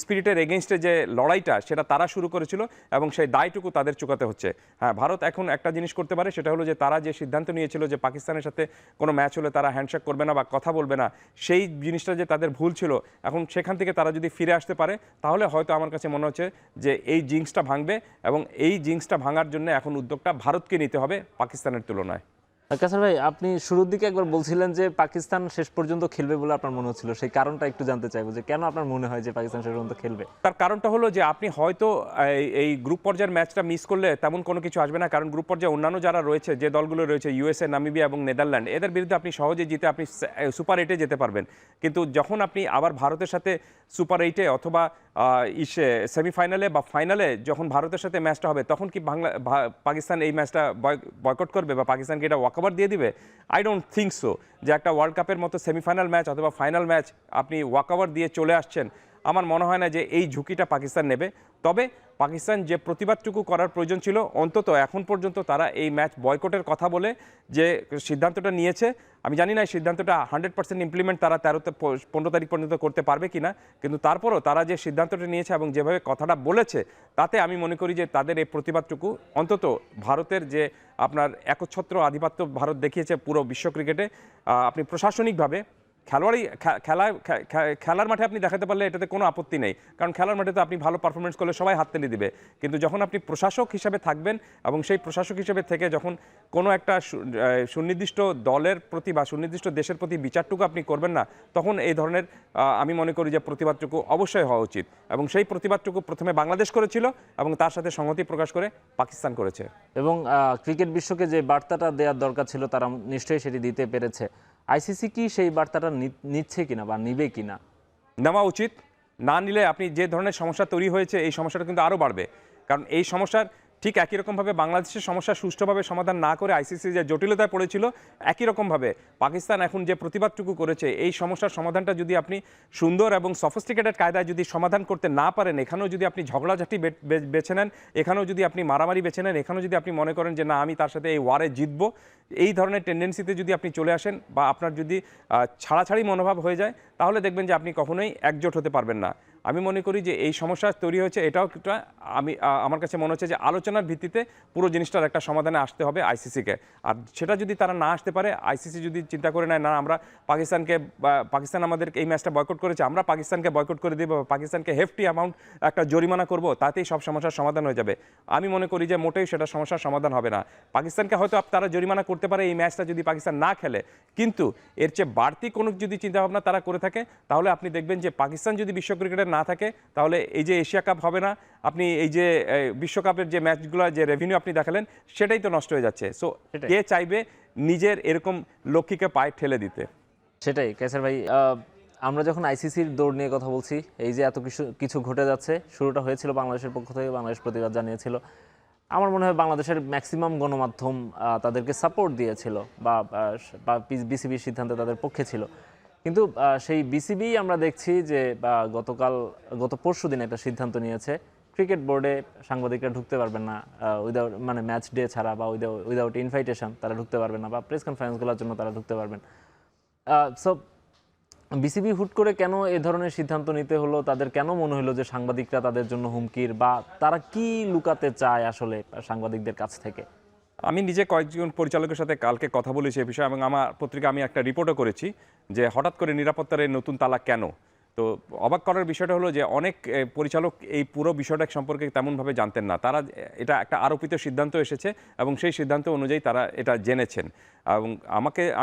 স্পিরিটের এগেনস্টে যে লড়াইটা, সেটা তারা শুরু করেছিল, এবং সেই দায়টুকু তাদের চুকাতে হচ্ছে। হ্যাঁ, ভারত এখন একটা জিনিস করতে পারে, সেটা হলো যে তারা যে সিদ্ধান্ত নিয়েছিল যে পাকিস্তানের সাথে কোনো ম্যাচ হলে তারা হ্যান্ডশেক করবে না বা কথা বলবে না, সেই জিনিসটা যে তাদের ভুল ছিল, এখন সেখান থেকে তারা যদি ফিরে আসতে পারে, তাহলে হয়তো আমার কাছে মনে হচ্ছে যে এই জিংসটা ভাঙবে, এবং এই জিংসটা ভাঙার জন্য এখন উদ্যোগটা ভারতকে নিতে হবে পাকিস্তানের তুলনায়। কাসার ভাই, আপনি শুরুর দিকে একবার বলছিলেন যে পাকিস্তান শেষ পর্যন্ত খেলবে বলে আপনার মনে হচ্ছিল, সেই কারণটা একটু জানতে চাইবো যে কেন আপনার মনে হয় যে পাকিস্তান শেষ পর্যন্ত খেলবে? তার কারণটা হলো যে আপনি হয়তো এই গ্রুপ পর্যায়ের ম্যাচটা মিস করলে তেমন কোনো কিছু আসবে না, কারণ গ্রুপ পর্যায়ে অন্যান্য যারা রয়েছে, যে দলগুলো রয়েছে, ইউএসএ, নামিবিয়া এবং নেদারল্যান্ড, এদের বিরুদ্ধে আপনি সহজে জিতে আপনি সুপার 8-এ যেতে পারবেন। কিন্তু যখন আপনি আবার ভারতের সাথে সুপার 8-এ অথবা সেমিফাইনালে বা ফাইনালে যখন ভারতের সাথে ম্যাচটা হবে, তখন কি পাকিস্তান এই ম্যাচটা বয়কট করবে বা পাকিস্তানকে এটা ওয়াকওভার দিয়ে দিবে? I don't think so. যে একটা ওয়ার্ল্ড কাপের মতো সেমিফাইনাল ম্যাচ অথবা ফাইনাল ম্যাচ আপনি ওয়াকওভার দিয়ে চলে আসছেন, আমার মনে হয় না যে এই ঝুঁকিটা পাকিস্তান নেবে। তবে পাকিস্তান যে প্রতিবাদটুকু করার প্রয়োজন ছিল, অন্তত এখন পর্যন্ত তারা এই ম্যাচ বয়কটের কথা বলে যে সিদ্ধান্তটা নিয়েছে, আমি জানি না এই সিদ্ধান্তটা 100% ইমপ্লিমেন্ট তারা 15 তারিখ পর্যন্ত করতে পারবে কিনা, কিন্তু তারপরও তারা যে সিদ্ধান্তটা নিয়েছে এবং যেভাবে কথাটা বলেছে, তাতে আমি মনে করি যে তাদের এই প্রতিবাদটুকু অন্তত ভারতের যে আপনার একচ্ছত্র আধিপত্য ভারত দেখিয়েছে পুরো বিশ্ব ক্রিকেটে, আপনি প্রশাসনিকভাবে খেলার মাঠে আপনি দেখাতে পারলে এটাতে কোনো আপত্তি নেই, কারণ খেলার মাঠে তো আপনি ভালো পারফরমেন্স করলে সবাই হাততালি দিবে। কিন্তু যখন আপনি প্রশাসক হিসেবে থাকবেন এবং সেই প্রশাসক হিসেবে থেকে যখন কোনো একটা সুনির্দিষ্ট দলের প্রতি বা সুনির্দিষ্ট দেশের প্রতি বিচারটুকু আপনি করবেন না, তখন এই ধরনের আমি মনে করি যে প্রতিবাদটুকু অবশ্যই হওয়া উচিত। এবং সেই প্রতিবাদটুকু প্রথমে বাংলাদেশ করেছিল এবং তার সাথে সংহতি প্রকাশ করে পাকিস্তান করেছে। এবং ক্রিকেট বিশ্বকে যে বার্তাটা দেওয়ার দরকার ছিল তারা নিশ্চয়ই সেটি দিতে পেরেছে। আইসিসি কি সেই বার্তাটা নিচ্ছে কিনা বা নিবে কিনা? নেওয়া উচিত। না নিলে আপনি যে ধরনের সমস্যা তৈরি হয়েছে, এই সমস্যাটা কিন্তু আরও বাড়বে। কারণ এই সমস্যার ঠিক একই রকমভাবে বাংলাদেশের সমস্যা সুষ্ঠুভাবে সমাধান না করে আইসিসি যে জটিলতায় পড়েছিল, একই রকমভাবে পাকিস্তান এখন যে প্রতিবাদটুকু করেছে, এই সমস্যার সমাধানটা যদি আপনি সুন্দর এবং সফিস্টিকেটেড কায়দায় যদি সমাধান করতে না পারেন, এখানেও যদি আপনি ঝগড়াঝাটি বেছে নেন, এখানেও যদি আপনি মারামারি বেছে নেন, এখানেও যদি আপনি মনে করেন যে না আমি তার সাথে এই ওয়ারে জিতবো, এই ধরনের টেন্ডেন্সিতে যদি আপনি চলে আসেন বা আপনার যদি ছাড়াছাড়ি মনোভাব হয়ে যায়, তাহলে দেখবেন যে আপনি কখনোই একজোট হতে পারবেন না। আমি মনে করি যে এই সমস্যা তৈরি হয়েছে, এটাও একটা আমার কাছে মনে হচ্ছে যে আলোচনার ভিত্তিতে পুরো জিনিসটার একটা সমাধানে আসতে হবে আইসিসিকে। আর সেটা যদি তারা না আসতে পারে, আইসিসি যদি চিন্তা করে নেয় না আমরা পাকিস্তান আমাদের এই ম্যাচটা বয়কট করেছে, আমরা পাকিস্তানকে বয়কট করে দেবো, পাকিস্তানকে হেফটি অ্যামাউন্ট একটা জরিমানা করব, তাতেই সব সমস্যার সমাধান হয়ে যাবে। আমি মনে করি যে মোটেই সেটা সমস্যার সমাধান হবে না। পাকিস্তানকে হয়তো তারা জরিমানা করতে পারে এই ম্যাচটা যদি পাকিস্তান না খেলে, কিন্তু এর চেয়ে বাড়তি কোনো যদি চিন্তাভাবনা তারা করে থাকে, তাহলে আপনি দেখবেন যে পাকিস্তান যদি বিশ্ব ক্রিকেটের না থাকে, তাহলে এই যে এশিয়া কাপ হবে না, আপনি এই যে বিশ্বকাপের যে ম্যাচগুলো যে রেভিনিউ আপনি দেখালেন, সেটাই তো নষ্ট হয়ে যাচ্ছে। সো কে চাইবে নিজের এরকম লক্ষ্যকে পায়ে ঠেলে দিতে? সেটাই কায়সার ভাই, আমরা যখন আইসিসির দৌড় নিয়ে কথা বলছি, এই যে এত কিছু ঘটে যাচ্ছে, শুরুটা হয়েছিল বাংলাদেশের পক্ষ থেকে, বাংলাদেশ প্রতিবাদ জানিয়েছিল, আমার মনে হয় বাংলাদেশের ম্যাক্সিমাম গণমাধ্যম তাদেরকে সাপোর্ট দিয়েছিল বা বিসিবির সিদ্ধান্তে তাদের পক্ষে ছিল, কিন্তু সেই বিসিবি আমরা দেখছি যে গত পরশুদিন একটা সিদ্ধান্ত নিয়েছে ক্রিকেট বোর্ডে সাংবাদিকরা ঢুকতে পারবেন না উইদাউট মানে ম্যাচ ডে ছাড়া বা উইদাউট ইনভাইটেশন তারা ঢুকতে পারবেন না, বা প্রেস কনফারেন্সগুলোর জন্য তারা ঢুকতে পারবেন। সো বিসিবি হুট করে কেন এ ধরনের সিদ্ধান্ত নিতে হলো, তাদের কেন মনে হলো যে সাংবাদিকরা তাদের জন্য হুমকির, বা তারা কি লুকাতে চায় আসলে সাংবাদিকদের কাছ থেকে? আমি নিজে কয়েকজন পরিচালকের সাথে কালকে কথা বলেছি এই বিষয়ে, এবং আমার পত্রিকা আমি একটা রিপোর্টও করেছি যে হঠাৎ করে নিরাপত্তার এই নতুন তালা কেন। তো অবাক করার বিষয়টা হলো যে অনেক পরিচালক এই পুরো বিষয়টা সম্পর্কে তেমনভাবে জানতেন না। তারা এটা একটা আরোপিত সিদ্ধান্ত এসেছে এবং সেই সিদ্ধান্ত অনুযায়ী তারা এটা জেনেছেন। এবং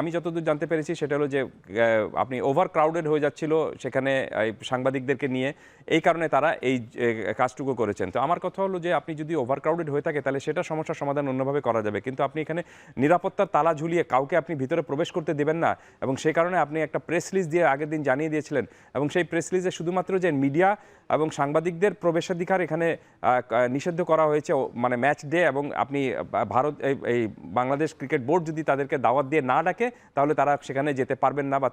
আমি যতদূর জানতে পেরেছি সেটা হলো যে আপনি ওভার ক্রাউডেড হয়ে যাচ্ছিল সেখানে সাংবাদিকদেরকে নিয়ে, এই কারণে তারা এই কাজটুকু করেছেন। তো আমার কথা হলো যে আপনি যদি ওভার ক্রাউডেড হয়ে থাকে তাহলে সেটা সমস্যার সমাধান অন্যভাবে করা যাবে, কিন্তু আপনি এখানে নিরাপত্তার তালা ঝুলিয়ে কাউকে আপনি ভিতরে প্রবেশ করতে দেবেন না, এবং সেই কারণে আপনি একটা প্রেস রিলিজ দিয়ে আগের দিন জানিয়ে দিয়েছিলেন, এবং সেই প্রেস রিলিজে শুধুমাত্র যে মিডিয়া এবং সাংবাদিকদের প্রবেশাধিকার এখানে নিষিদ্ধ করা হয়েছে মানে ম্যাচ ডে, এবং আপনি এই বাংলাদেশ ক্রিকেট বোর্ড যদি তাদেরকে দাওয়াত দিয়ে না ডাকে তাহলে তারা সেখানে যেতে পারবেন না, বা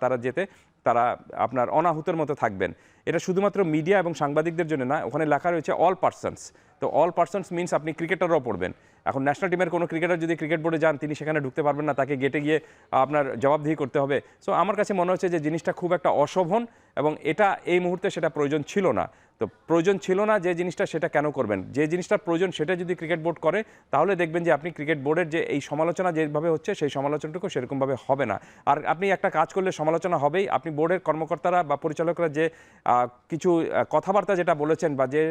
তারা আপনার অনাহুতের মতো থাকবেন। এটা শুধুমাত্র মিডিয়া এবং সাংবাদিকদের জন্য না, ওখানে লেখা রয়েছে অল পারসনস। তো অল পারসনস মিনস আপনি ক্রিকেটারও পড়বেন। এখন ন্যাশনাল টিমের কোনো ক্রিকেটার যদি ক্রিকেট বোর্ডে যান তিনি সেখানে ঢুকতে পারবেন না, তাকে গেটে গিয়ে আপনার জবাবদিহি করতে হবে। সো আমার কাছে মনে হচ্ছে যে জিনিসটা খুব একটা অশোভন, এবং এটা এই মুহূর্তে সেটা প্রয়োজন ছিল না। তো প্রয়োজন ছিল না যে জিনিসটা, সেটা কেন করবেন? যে জিনিসটার প্রয়োজন সেটা যদি ক্রিকেট বোর্ড করে তাহলে দেখবেন যে আপনি ক্রিকেট বোর্ডের যে এই সমালোচনা যেভাবে হচ্ছে সেই সমালোচনাটুকু সেরকমভাবে হবে না। আর আপনি একটা কাজ করলে সমালোচনা হবেই। আপনি বোর্ডের কর্মকর্তারা বা পরিচালকরা যে কিছু কথাবার্তা যেটা বলেছেন বা যে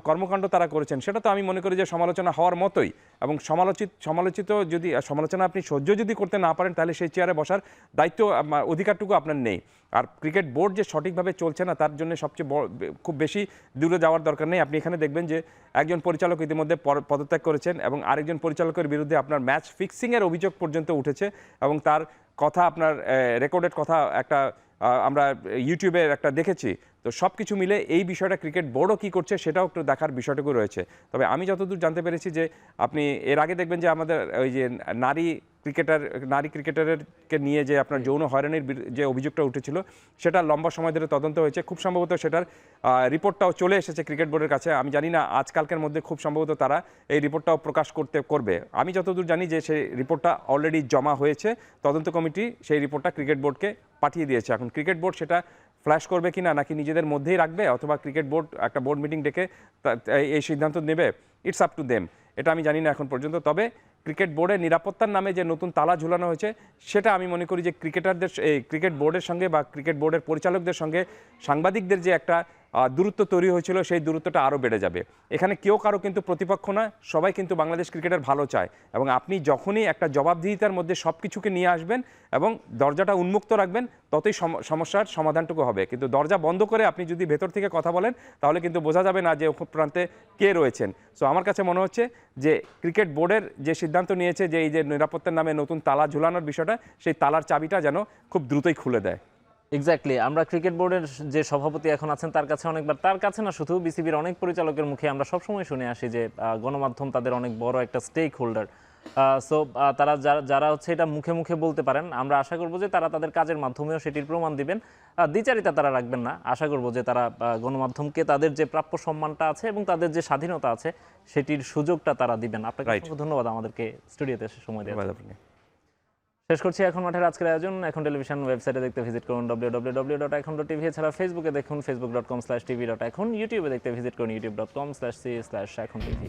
কর্মকাণ্ড তারা করেছেন সেটা তো আমি মনে করি যে সমালোচনা হওয়ার মতোই, এবং সমালোচিত যদি সমালোচনা আপনি সহ্য যদি করতে না পারেন তাহলে সেই চেয়ারে বসার দায়িত্ব অধিকারটুকু আপনার নেই। আর ক্রিকেট বোর্ড যে সঠিকভাবে চলছে না তার জন্য সবচেয়ে খুব বেশি দূরে যাওয়ার দরকার নেই। আপনি এখানে দেখবেন যে একজন পরিচালক ইতিমধ্যে পদত্যাগ করেছেন, এবং আরেকজন পরিচালকের বিরুদ্ধে আপনার ম্যাচ ফিক্সিংয়ের অভিযোগ পর্যন্ত উঠেছে, এবং তার কথা আপনার রেকর্ডেড কথা একটা আমরা ইউটিউবে একটা দেখেছি। তো সব কিছু মিলে এই বিষয়টা ক্রিকেট বোর্ডও কী করছে সেটাও একটু দেখার বিষয়টুকু রয়েছে। তবে আমি যতদূর জানতে পেরেছি যে আপনি এর আগে দেখবেন যে আমাদের ওই যে নারী ক্রিকেটারকে নিয়ে যে আপনার যৌন হয়রানির যে অভিযোগটা উঠেছিল সেটা লম্বা সময় ধরে তদন্ত হয়েছে। খুব সম্ভবত সেটার রিপোর্টটাও চলে এসেছে ক্রিকেট বোর্ডের কাছে। আমি জানি না আজকালকের মধ্যে খুব সম্ভবত তারা এই রিপোর্টটাও প্রকাশ করবে। আমি যতদূর জানি যে সেই রিপোর্টটা অলরেডি জমা হয়েছে, তদন্ত কমিটি সেই রিপোর্টটা ক্রিকেট বোর্ডকে পাঠিয়ে দিয়েছে। এখন ক্রিকেট বোর্ড সেটা ফ্ল্যাশ করবে কিনা, নাকি নিজেদের মধ্যেই রাখবে, অথবা ক্রিকেট বোর্ড একটা বোর্ড মিটিং ডেকে এই সিদ্ধান্ত নেবে, ইটস আপ টু দেম। এটা আমি জানি না এখন পর্যন্ত। তবে ক্রিকেট বোর্ডের নিরাপত্তার নামে যে নতুন তালা ঝুলানো হয়েছে সেটা আমি মনে করি যে ক্রিকেট বোর্ডের সঙ্গে বা ক্রিকেট বোর্ডের পরিচালকদের সঙ্গে সাংবাদিকদের যে একটা দূরত্ব তৈরি হয়েছিল সেই দূরত্বটা আরও বেড়ে যাবে। এখানে কেউ কারো কিন্তু প্রতিপক্ষ না, সবাই কিন্তু বাংলাদেশ ক্রিকেটের ভালো চায়, এবং আপনি যখনই একটা জবাবদিহিতার মধ্যে সব কিছুকে নিয়ে আসবেন এবং দরজাটা উন্মুক্ত রাখবেন ততই সমস্যার সমাধানটুকু হবে। কিন্তু দরজা বন্ধ করে আপনি যদি ভেতর থেকে কথা বলেন তাহলে কিন্তু বোঝা যাবে না যে ওপর প্রান্তে কে রয়েছেন। সো আমার কাছে মনে হচ্ছে যে ক্রিকেট বোর্ডের যে সিদ্ধান্ত নিয়েছে যে এই যে নিরাপত্তার নামে নতুন তালা ঝুলানোর বিষয়টা, সেই তালার চাবিটা যেন খুব দ্রুতই খুলে দেয়। এক্স্যাক্টলি। আমরা ক্রিকেট বোর্ডের যে সভাপতি এখন আছেন তার কাছে অনেকবার, তার কাছে না শুধু বিসিবির অনেক পরিচালকের মুখে আমরা সবসময় শুনে আসি যে গণমাধ্যম তাদের অনেক বড় একটা স্টেক হোল্ডার। সো তারা যারা হচ্ছে এটা মুখে মুখে বলতে পারেন, আমরা আশা করব যে তারা তাদের কাজের মাধ্যমেও সেটির প্রমাণ দিবেন। দ্বিচারিতা তারা রাখবেন না। আশা করব যে তারা গণমাধ্যমকে তাদের যে প্রাপ্য সম্মানটা আছে এবং তাদের যে স্বাধীনতা আছে সেটির সুযোগটা তারা দিবেন। আপনাকে অসংখ্য ধন্যবাদ আমাদেরকে স্টুডিওতে এসে সময় দেওয়ার জন্য। শেষ করছি এখন মাঠের আজকের আয়োজন। এখন টেলিভিশন ওয়েবসাইটে দেখতে ভিজিট করুন www.ekhon.tv, এছাড়া ফেসবুকে দেখুন facebook.com/tv.ekhon, ইউটিউবে দেখতে ভিজিট করুন youtube.com/c/ekhon tv।